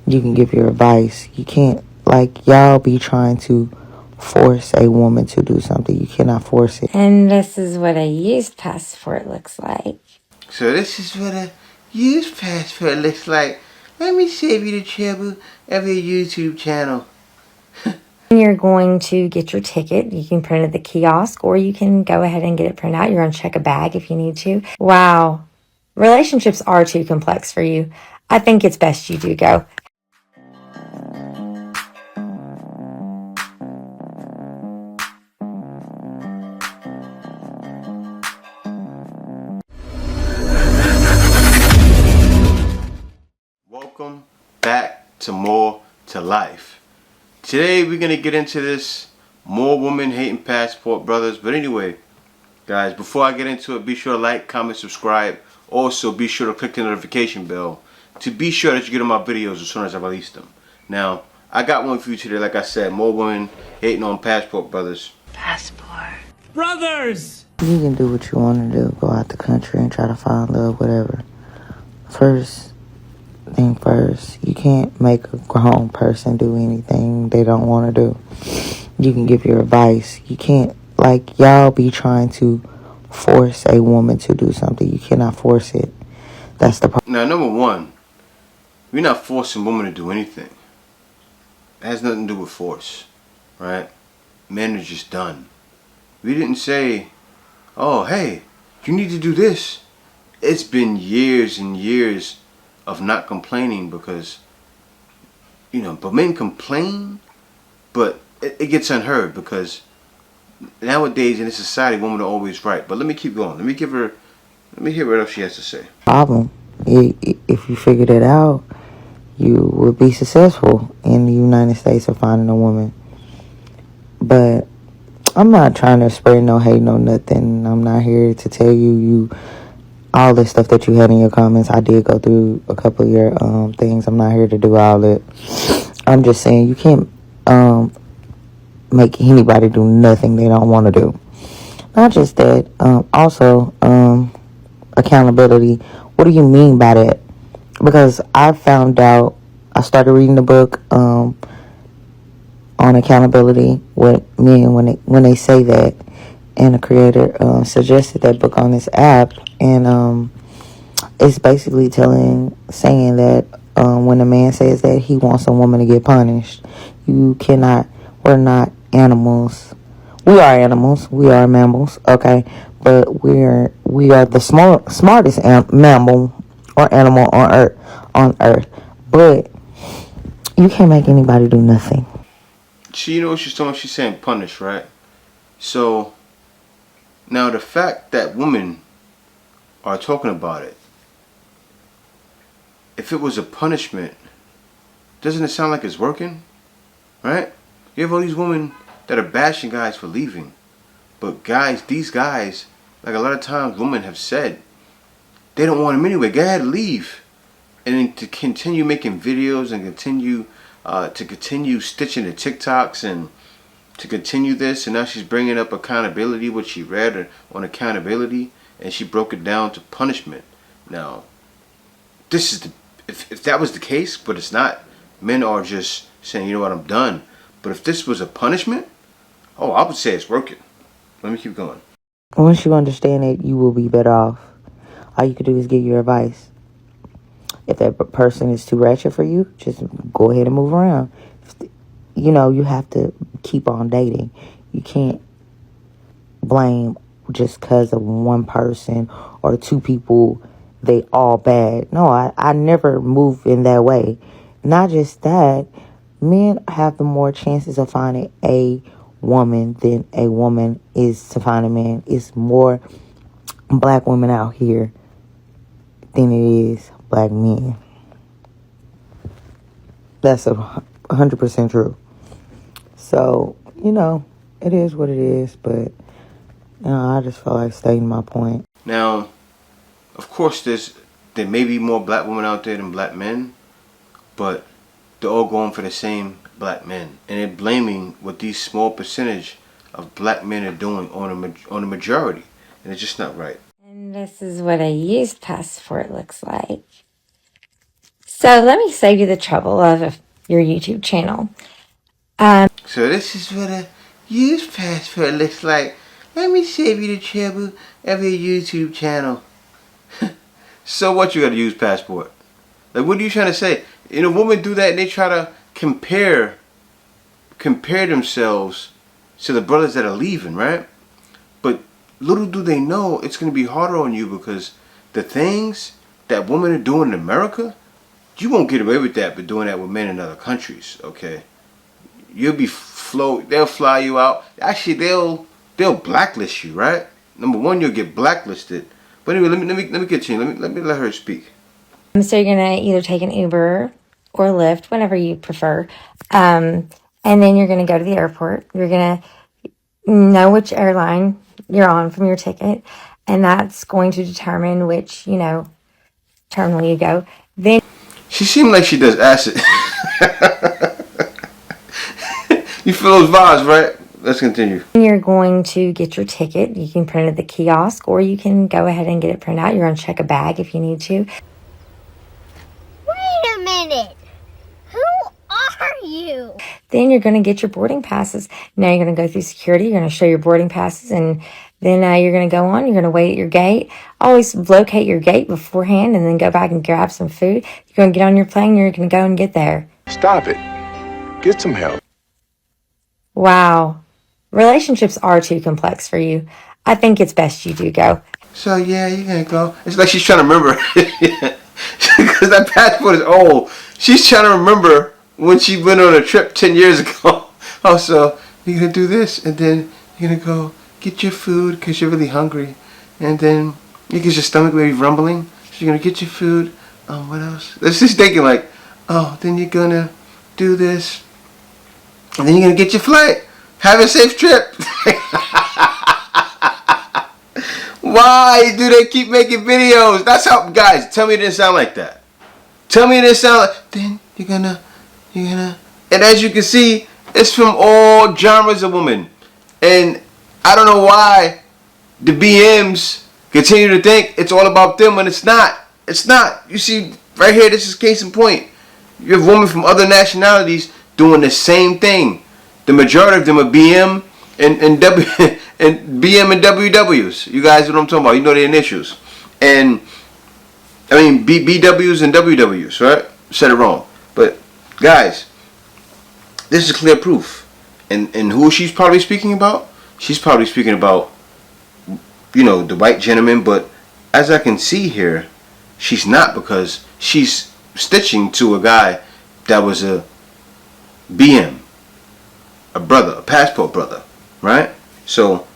you can give your advice. You can't, like, y'all be trying to force a woman to do something. You cannot force it. And this is what a used passport looks like. So this is what a used passport looks like. Let me save you the trouble of your YouTube channel. When you're going to get your ticket, you can print it at the kiosk, or you can go ahead and get it printed out. You're going to check a bag if you need to. Wow. Relationships are too complex for you. I think it's best you do go. Welcome back to More to Life. Today we're going to get into this more women hating passport brothers. But anyway, guys, before I get into it, be sure to like, comment, subscribe. Also, be sure to click the notification bell to be sure that you get on my videos as soon as I release them. Now, I got one for you today. Like I said, more women hating on passport brothers. Passport. Brothers! You can do what you want to do. Go out the country and try to find love, whatever. First thing first, you can't make a grown person do anything they don't want to do. You can give your advice. You can't, like, y'all be trying to force a woman to do something. You cannot force it. That's the problem. Now, number one, we're not forcing women to do anything. It has nothing to do with force, right? Men are just done. We didn't say, oh, hey, you need to do this. It's been years and years of not complaining because, but men complain, but it gets unheard because nowadays in this society, women are always right. But let me keep going. Let me hear what else she has to say. Problem. If you figured it out, you would be successful in the United States of finding a woman. But I'm not trying to spread no hate, no nothing. I'm not here to tell you all the stuff that you had in your comments. I did go through a couple of your things. I'm not here to do all that. I'm just saying you can't make anybody do nothing they don't want to do. Not just that. Also, accountability. What do you mean by that? Because I found out, I started reading the book on accountability. What men when they say that, and the creator suggested that book on this app, and it's basically saying that when a man says that he wants a woman to get punished, you cannot. We're not animals. We are animals. We are mammals. Okay, but we are the smartest mammal or animal on earth. But you can't make anybody do nothing. She what she's talking. She's saying punish, right? So now the fact that women are talking about it, if it was a punishment, doesn't it sound like it's working? Right? You have all these women that are bashing guys for leaving. But these guys, like a lot of times women have said, they don't want him anyway. Go ahead, leave. And then to continue making videos and continue stitching the TikToks and to continue this. And now she's bringing up accountability, what she read on accountability, and she broke it down to punishment. Now, this is if that was the case, but it's not. Men are just saying, you know what, I'm done. But if this was a punishment, oh, I would say it's working. Let me keep going. Once you understand it, you will be better off. All you can do is give your advice. If that person is too ratchet for you, just go ahead and move around. You have to keep on dating. You can't blame just because of one person or two people, they all bad. No, I never move in that way. Not just that, men have the more chances of finding a woman than a woman is to find a man. It's more black women out here than it is black men. That's 100% true. So, it is what it is, but I just feel like stating my point. Now, of course, there may be more black women out there than black men, but they're all going for the same black men, and they're blaming what these small percentage of black men are doing on the majority, and it's just not right. And this is what a used passport looks like. So let me save you the trouble of your YouTube channel. So this is what a use passport looks like. Let me save you the trouble of your YouTube channel. So what, you got to use passport? Like, what are you trying to say? You know, women do that and they try to compare themselves to the brothers that are leaving, right? But little do they know it's going to be harder on you, because the things that women are doing in America, you won't get away with that, but doing that with men in other countries, okay? You'll be they'll fly you out. Actually, they'll blacklist you, right? Number one, you'll get blacklisted. But anyway, let me continue. Let me let her speak. So you're going to either take an Uber or Lyft, whatever you prefer. And then you're going to go to the airport. You're going to know which airline you're on from your ticket. And that's going to determine which, terminal you go. Then She seemed like she does acid. You feel those vibes, right? Let's continue. you're going to get your ticket. You can print it at the kiosk, or you can go ahead and get it printed out. You're going to check a bag if you need to. Wait a minute. Who are you? Then you're going to get your boarding passes. Now you're going to go through security. You're going to show your boarding passes, and then you're going to go on. You're going to wait at your gate. Always locate your gate beforehand, and then go back and grab some food. You're going to get on your plane. You're going to go and get there. Stop it. Get some help. Wow. Relationships are too complex for you. I think it's best you do go. So yeah, you're gonna go. It's like she's trying to remember, because that passport is old. She's trying to remember when she went on a trip 10 years ago. Oh, so you're gonna do this, and then you're gonna go get your food because you're really hungry, and then you get your stomach maybe rumbling. So you're gonna get your food. What else? She's thinking like, oh, then you're gonna do this, and then you're gonna get your flight. Have a safe trip. Why do they keep making videos? That's how, guys, tell me it didn't sound like that. Tell me it didn't sound like, then you're gonna, and as you can see, it's from all genres of women. And I don't know why the BMs continue to think it's all about them when it's not. It's not. You see, right here, this is case in point. You have women from other nationalities doing the same thing. The majority of them are BM and W and BM and WWs. You guys know what I'm talking about. You know the initials. And I mean BWs and WWs, right? Said it wrong. But guys, this is clear proof. And who she's probably speaking about? She's probably speaking about, the white gentleman, but as I can see here, she's not, because she's stitching to a guy that was a BM. A brother, a passport brother, right? So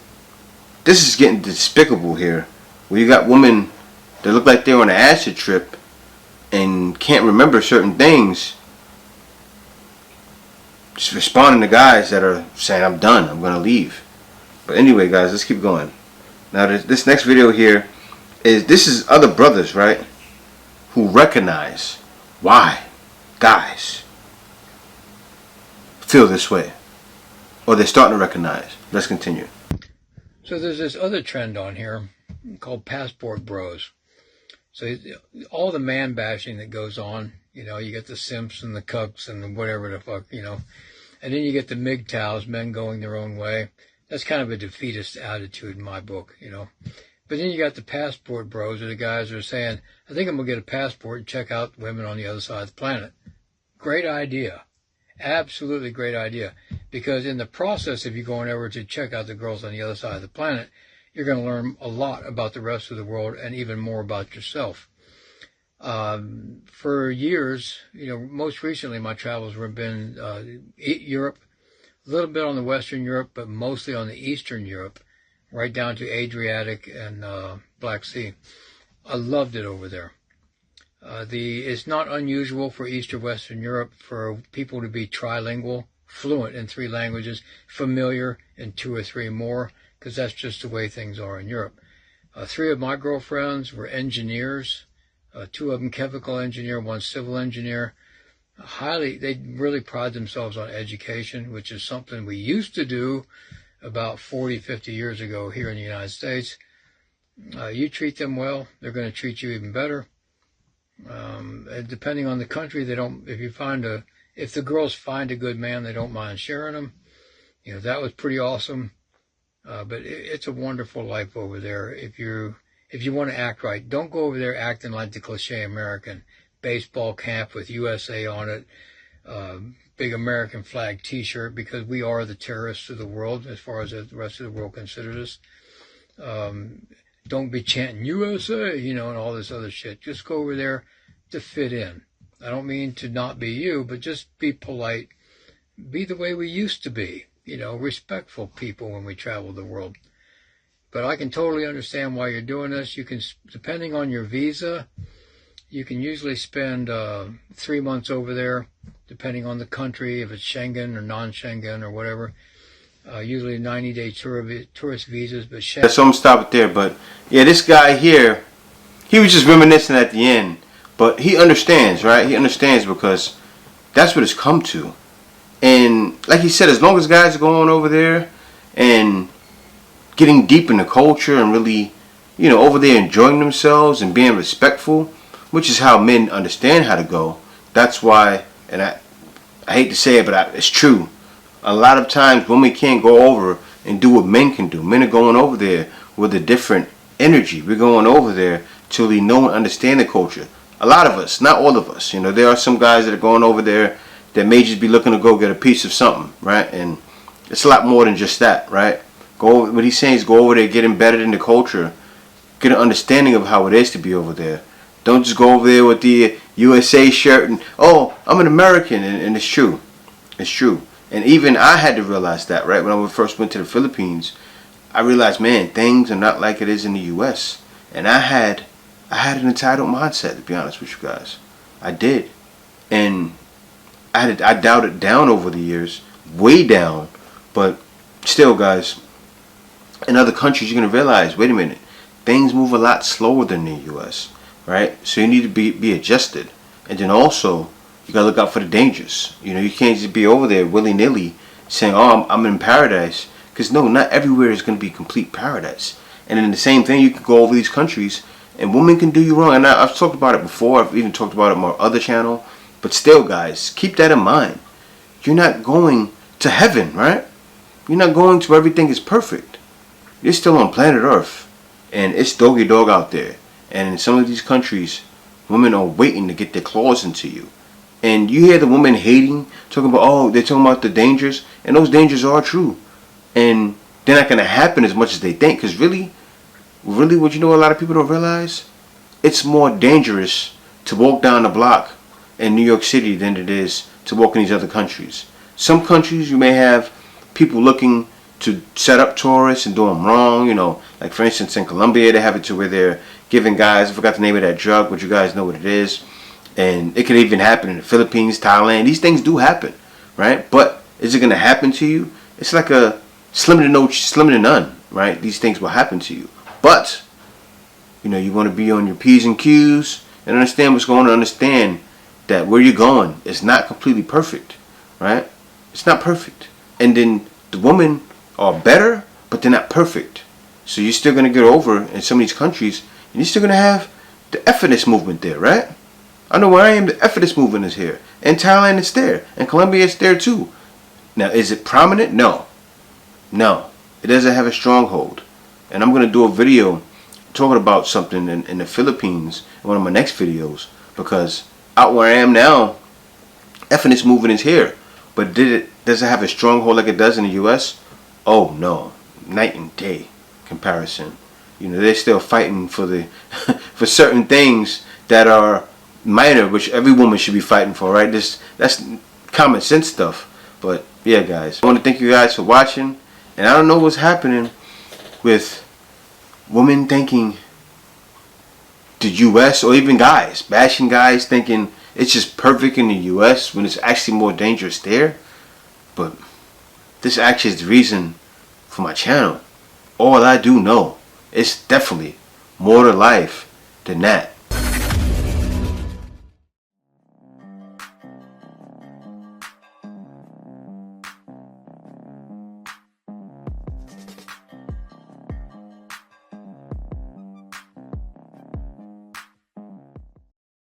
this is getting despicable here, where you got women that look like they're on an acid trip and can't remember certain things, just responding to guys that are saying, I'm done, I'm gonna leave. But anyway, guys, let's keep going. Now this next video here is other brothers, right, who recognize why guys feel this way, or they're starting to recognize. Let's continue. So there's this other trend on here called passport bros. So all the man bashing that goes on, you get the simps and the cucks and whatever the fuck, and then you get the MGTOWs, men going their own way. That's kind of a defeatist attitude in my book, But then you got the passport bros, or the guys that are saying, I think I'm going to get a passport and check out women on the other side of the planet. Great idea. Absolutely great idea. Because in the process of you going over to check out the girls on the other side of the planet, you're going to learn a lot about the rest of the world and even more about yourself. For years, most recently my travels have been Europe, a little bit on the Western Europe, but mostly on the Eastern Europe, right down to Adriatic and Black Sea. I loved it over there. It's not unusual for East or Western Europe for people to be trilingual, fluent in 3 languages, familiar in 2 or 3 more, because that's just the way things are in Europe. 3 of my girlfriends were engineers, 2 of them chemical engineer, 1 civil engineer. They really pride themselves on education, which is something we used to do about 40, 50 years ago here in the United States. You treat them well, they're going to treat you even better. Depending on the country, they don't. If the girls find a good man, they don't mind sharing him. That was pretty awesome. But it's a wonderful life over there. If you want to act right, don't go over there acting like the cliche American baseball cap with USA on it, big American flag T-shirt, because we are the terrorists of the world as far as the rest of the world considers us. Don't be chanting USA, and all this other shit. Just go over there to fit in. I don't mean to not be you, but just be polite. Be the way we used to be. Respectful people when we travel the world. But I can totally understand why you're doing this. You can, depending on your visa, you can usually spend 3 months over there, depending on the country, if it's Schengen or non-Schengen or whatever. Usually 90-day tourist visas. But So I'm going to stop it there. But yeah, this guy here, he was just reminiscing at the end. But he understands, right? He understands because that's what it's come to. And like he said, as long as guys are going over there and getting deep in the culture and really, over there enjoying themselves and being respectful, which is how men understand how to go. That's why, and I hate to say it, but it's true. A lot of times women can't go over and do what men can do. Men are going over there with a different energy. We're going over there to really know and understand the culture. A lot of us, not all of us. There are some guys that are going over there that may just be looking to go get a piece of something, right? And it's a lot more than just that, right? What he's saying is go over there, get embedded in the culture, get an understanding of how it is to be over there. Don't just go over there with the USA shirt and, oh, I'm an American, and it's true. It's true. And even I had to realize that, right? When I first went to the Philippines, I realized, man, things are not like it is in the US. And I had an entitled mindset, to be honest with you guys. I did. And I doubted down over the years, way down, but still, guys, in other countries you're going to realize, wait a minute, things move a lot slower than the U.S., right? So you need to be adjusted. And then also, you got to look out for the dangers. You can't just be over there willy-nilly saying, oh, I'm in paradise, because no, not everywhere is going to be complete paradise. And then the same thing, you can go over these countries and women can do you wrong. And I've talked about it before. I've even talked about it on my other channel. But still, guys, keep that in mind. You're not going to heaven, right? You're not going to where everything is perfect. You're still on planet Earth. And it's doggy dog out there. And in some of these countries, women are waiting to get their claws into you. And you hear the women hating, talking about, oh, they're talking about the dangers. And those dangers are true. And they're not going to happen as much as they think. Because really, what a lot of people don't realize? It's more dangerous to walk down the block in New York City than it is to walk in these other countries. Some countries you may have people looking to set up tourists and do them wrong. Like for instance in Colombia they have it to where they're giving guys, I forgot the name of that drug, but you guys know what it is. And it could even happen in the Philippines, Thailand. These things do happen, right? But is it going to happen to you? It's like a slim to none, right? These things will happen to you. But, you want to be on your P's and Q's and understand what's going on. Understand that where you're going is not completely perfect, right? It's not perfect. And then the women are better, but they're not perfect. So you're still going to get over in some of these countries, and you're still going to have the Ephinus movement there, right? I know where I am, the Ephinus movement is here. And Thailand is there. And Colombia is there too. Now, is it prominent? No. No. It doesn't have a stronghold. And I'm going to do a video talking about something in the Philippines in one of my next videos, because out where I am now, Ephinus movement is here. But does it have a stronghold like it does in the US? Oh no. Night and day comparison. They're still fighting for for certain things that are minor, which every woman should be fighting for, right? That's common sense stuff. But yeah, guys, I want to thank you guys for watching. And I don't know what's happening with women thinking the US, or even guys bashing guys, thinking it's just perfect in the US when it's actually more dangerous there. But this actually is the reason for my channel. All I do know, it's definitely more to life than that.